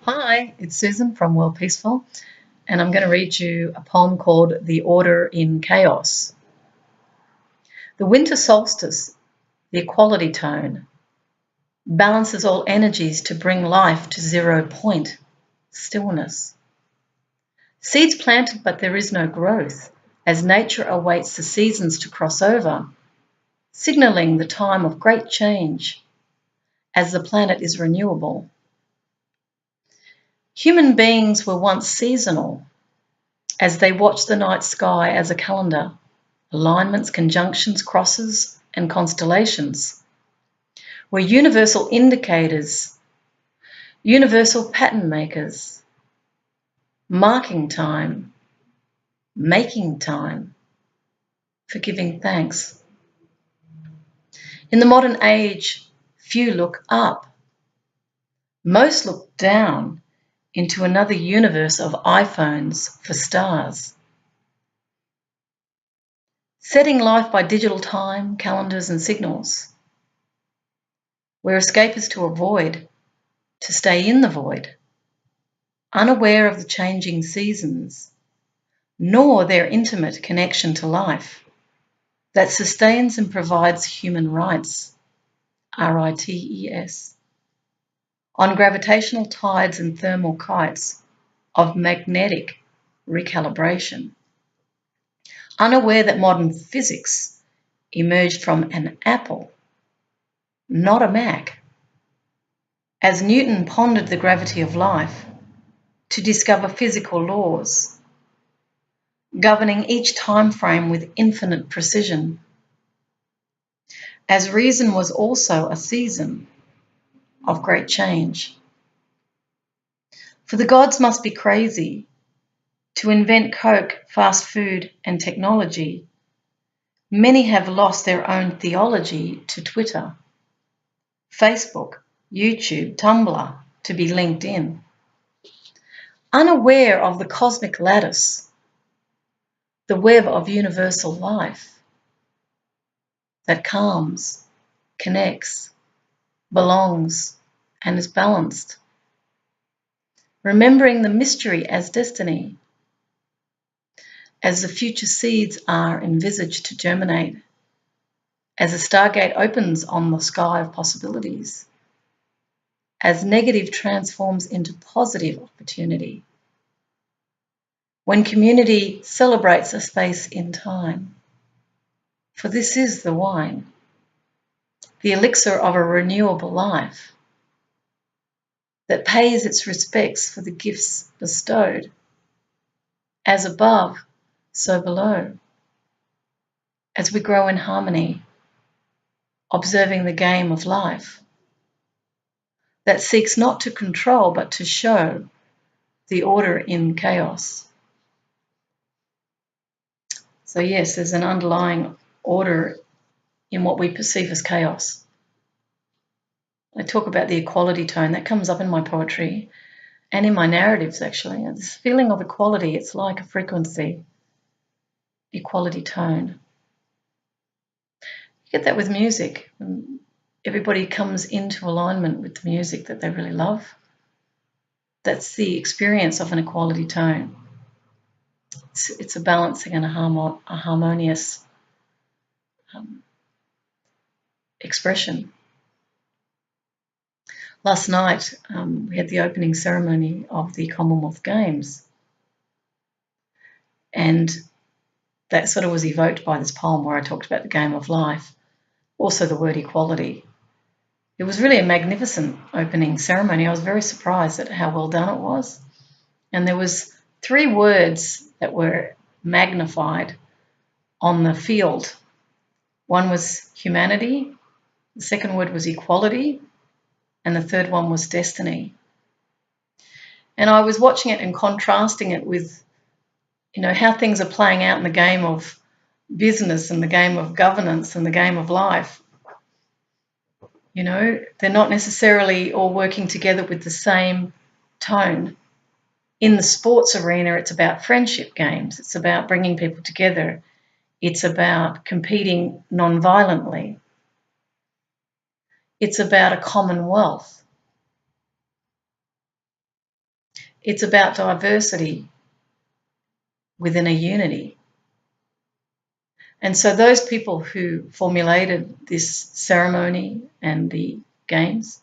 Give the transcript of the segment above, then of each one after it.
Hi, it's Susan from Worldpeacefull, and I'm going to read you a poem called The Order in Chaos. The winter solstice, the equality tone, balances all energies to bring life to 0 point, stillness. Seeds planted, but there is no growth, as nature awaits the seasons to cross over, signalling the time of great change, as the planet is renewable. Human beings were once seasonal, as they watched the night sky as a calendar, alignments, conjunctions, crosses, and constellations were universal indicators, universal pattern makers, marking time, making time for giving thanks. In the modern age, few look up. Most look down into another universe of iPhones for stars. Setting life by digital time, calendars, and signals, where escape is to avoid, to stay in the void, unaware of the changing seasons, nor their intimate connection to life that sustains and provides human rights, RITES, on gravitational tides and thermal kites of magnetic recalibration, unaware that modern physics emerged from an apple, not a Mac, as Newton pondered the gravity of life to discover physical laws, governing each time frame with infinite precision. As reason was also a season of great change. For the gods must be crazy to invent Coke, fast food, and technology. Many have lost their own theology to Twitter, Facebook, YouTube, Tumblr, to be linked in. Unaware of the cosmic lattice, the web of universal life that calms, connects, belongs, and is balanced. Remembering the mystery as destiny, as the future seeds are envisaged to germinate, as a stargate opens on the sky of possibilities, as negative transforms into positive opportunity, when community celebrates a space in time. For this is the wine, the elixir of a renewable life that pays its respects for the gifts bestowed, as above, so below, as we grow in harmony, observing the game of life that seeks not to control but to show the order in chaos. So yes, there's an underlying order in what we perceive as chaos. I talk about the equality tone. That comes up in my poetry and in my narratives, actually. This feeling of equality, it's like a frequency, equality tone. You get that with music. When everybody comes into alignment with the music that they really love. That's the experience of an equality tone. It's a balancing and a harmonious expression. Last night, we had the opening ceremony of the Commonwealth Games, and that sort of was evoked by this poem where I talked about the game of life, also the word equality. It was really a magnificent opening ceremony. I was very surprised at how well done it was. And there was 3 words that were magnified on the field. One was humanity, the second word was equality, and the third one was destiny. And I was watching it and contrasting it with, how things are playing out in the game of business and the game of governance and the game of life. They're not necessarily all working together with the same tone. In the sports arena, it's about friendship games. It's about bringing people together. It's about competing non-violently. It's about a commonwealth. It's about diversity within a unity. And so those people who formulated this ceremony and the games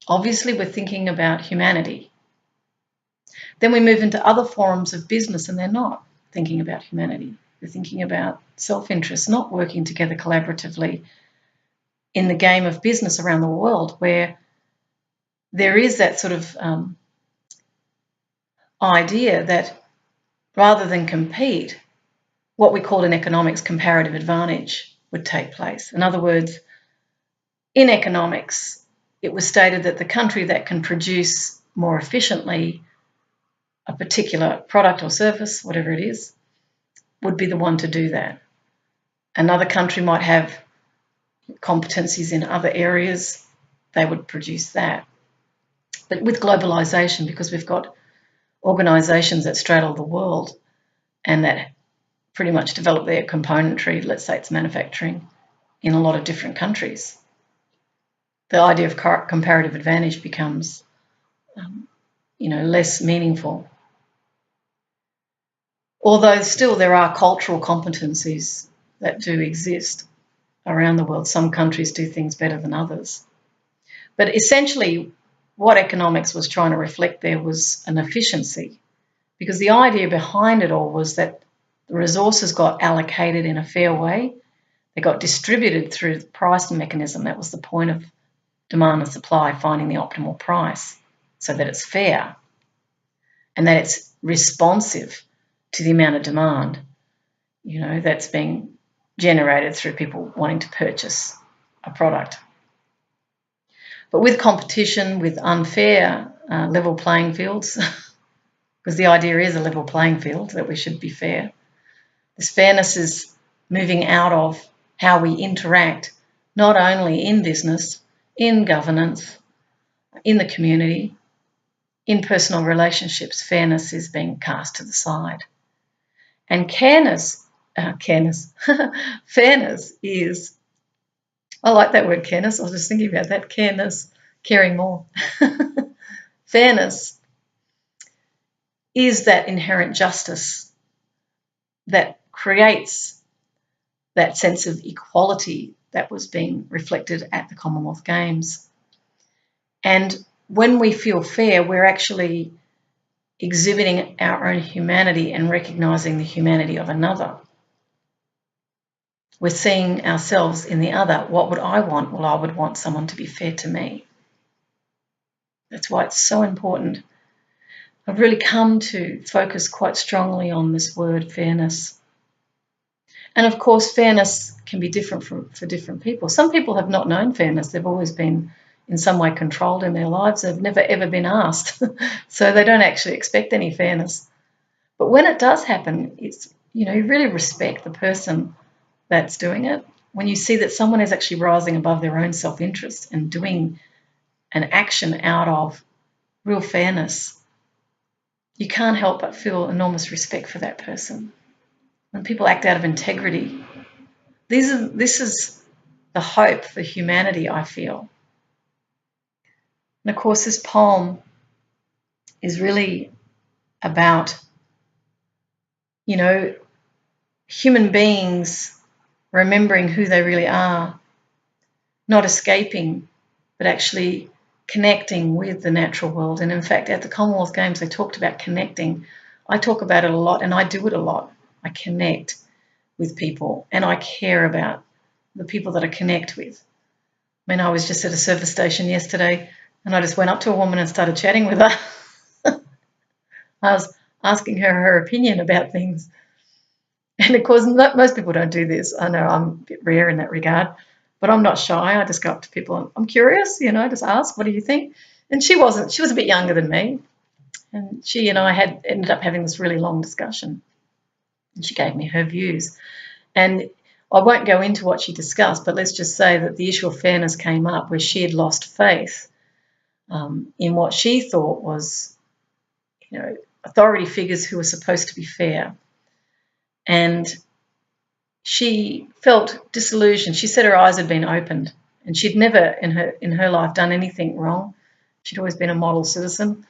obviously were thinking about humanity. Then we move into other forms of business and they're not thinking about humanity. They're thinking about self-interest, not working together collaboratively in the game of business around the world, where there is that sort of idea that rather than compete, what we call in economics comparative advantage would take place. In other words, in economics, it was stated that the country that can produce more efficiently a particular product or service, whatever it is, would be the one to do that. Another country might have competencies in other areas, they would produce that. But with globalization, because we've got organisations that straddle the world and that pretty much develop their componentry, let's say it's manufacturing, in a lot of different countries, the idea of comparative advantage becomes, less meaningful. Although still there are cultural competencies that do exist around the world. Some countries do things better than others. But essentially, what economics was trying to reflect there was an efficiency, because the idea behind it all was that the resources got allocated in a fair way. They got distributed through the pricing mechanism. That was the point of demand and supply, finding the optimal price so that it's fair and that it's responsive to the amount of demand, that's being generated through people wanting to purchase a product. But with competition, with unfair level playing fields, because the idea is a level playing field, that we should be fair. This fairness is moving out of how we interact, not only in business, in governance, in the community, in personal relationships. Fairness is being cast to the side. And fairness is, I like that word, careness. I was just thinking about that, careness, caring more. Fairness is that inherent justice that creates that sense of equality that was being reflected at the Commonwealth Games. And when we feel fair, we're actually exhibiting our own humanity and recognising the humanity of another. We're seeing ourselves in the other. What would I want? Well, I would want someone to be fair to me. That's why it's so important. I've really come to focus quite strongly on this word fairness. And of course, fairness can be different for different people. Some people have not known fairness. They've always been in some way controlled in their lives. They've never ever been asked. So they don't actually expect any fairness. But when it does happen, it's, you really respect the person that's doing it. When you see that someone is actually rising above their own self-interest and doing an action out of real fairness, you can't help but feel enormous respect for that person. When people act out of integrity, this is the hope for humanity, I feel. And of course, this poem is really about, human beings remembering who they really are, not escaping, but actually connecting with the natural world. And in fact, at the Commonwealth Games, they talked about connecting. I talk about it a lot, and I do it a lot. I connect with people, and I care about the people that I connect with. I mean, I was just at a service station yesterday, and I just went up to a woman and started chatting with her. I was asking her opinion about things. And of course, most people don't do this. I know I'm a bit rare in that regard, but I'm not shy. I just go up to people and I'm curious, just ask, what do you think? And she was a bit younger than me. And she and I had ended up having this really long discussion. And she gave me her views. And I won't go into what she discussed, but let's just say that the issue of fairness came up where she had lost faith in what she thought was, authority figures who were supposed to be fair. And she felt disillusioned. She said her eyes had been opened, and she'd never in her life done anything wrong. She'd always been a model citizen.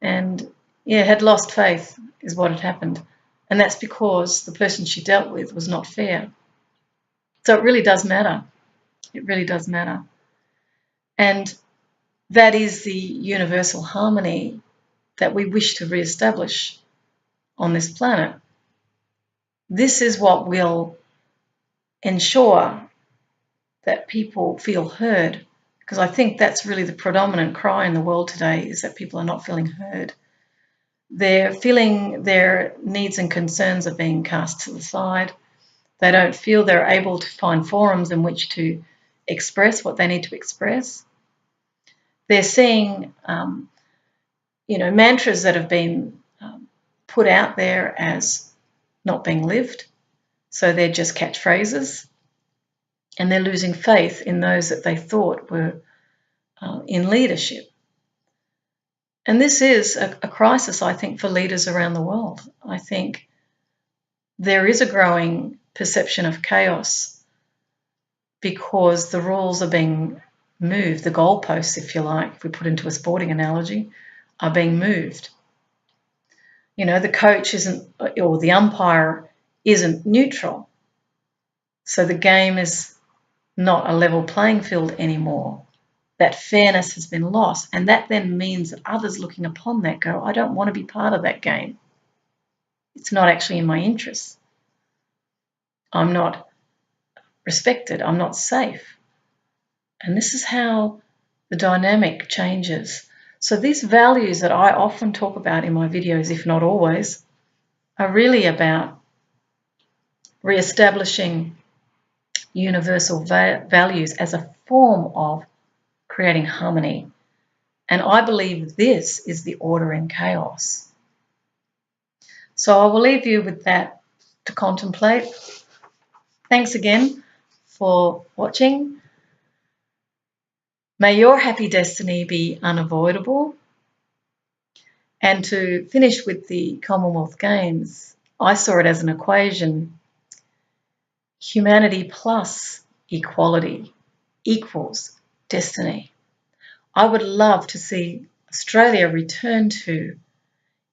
and yeah, had lost faith is what had happened. And that's because the person she dealt with was not fair. So it really does matter. It really does matter. And that is the universal harmony that we wish to re-establish on this planet. This is what will ensure that people feel heard, because I think that's really the predominant cry in the world today, is that people are not feeling heard. They're feeling their needs and concerns are being cast to the side. They don't feel they're able to find forums in which to express what they need to express. They're seeing, mantras that have been put out there as not being lived. So they're just catchphrases, and they're losing faith in those that they thought were in leadership. And this is a crisis, I think, for leaders around the world. I think there is a growing perception of chaos because the rules are being moved, the goalposts, if you like, if we put into a sporting analogy, are being moved. The coach isn't, or the umpire isn't neutral. So the game is not a level playing field anymore. That fairness has been lost. And that then means that others looking upon that go, I don't want to be part of that game. It's not actually in my interest. I'm not respected. I'm not safe. And this is how the dynamic changes. So these values that I often talk about in my videos, if not always, are really about re-establishing universal values as a form of creating harmony. And I believe this is the order in chaos. So I will leave you with that to contemplate. Thanks again for watching. May your happy destiny be unavoidable. And to finish with the Commonwealth Games, I saw it as an equation. Humanity plus equality equals destiny. I would love to see Australia return to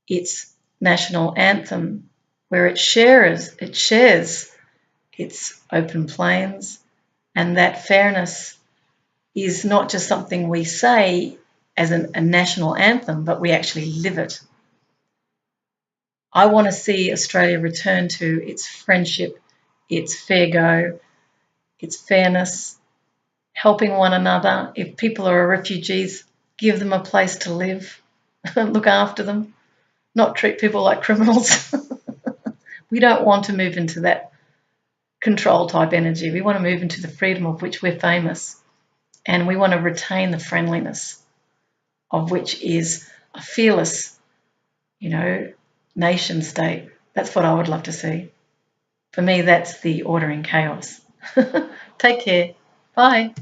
its national anthem, where it shares its open plains, and that fairness is not just something we say as a national anthem, but we actually live it. I want to see Australia return to its friendship, its fair go, its fairness, helping one another. If people are refugees, give them a place to live, look after them, not treat people like criminals. We don't want to move into that control type energy. We want to move into the freedom of which we're famous, and we want to retain the friendliness of which is a fearless, nation state. That's what I would love to see. For me, that's the order in chaos. Take care. Bye.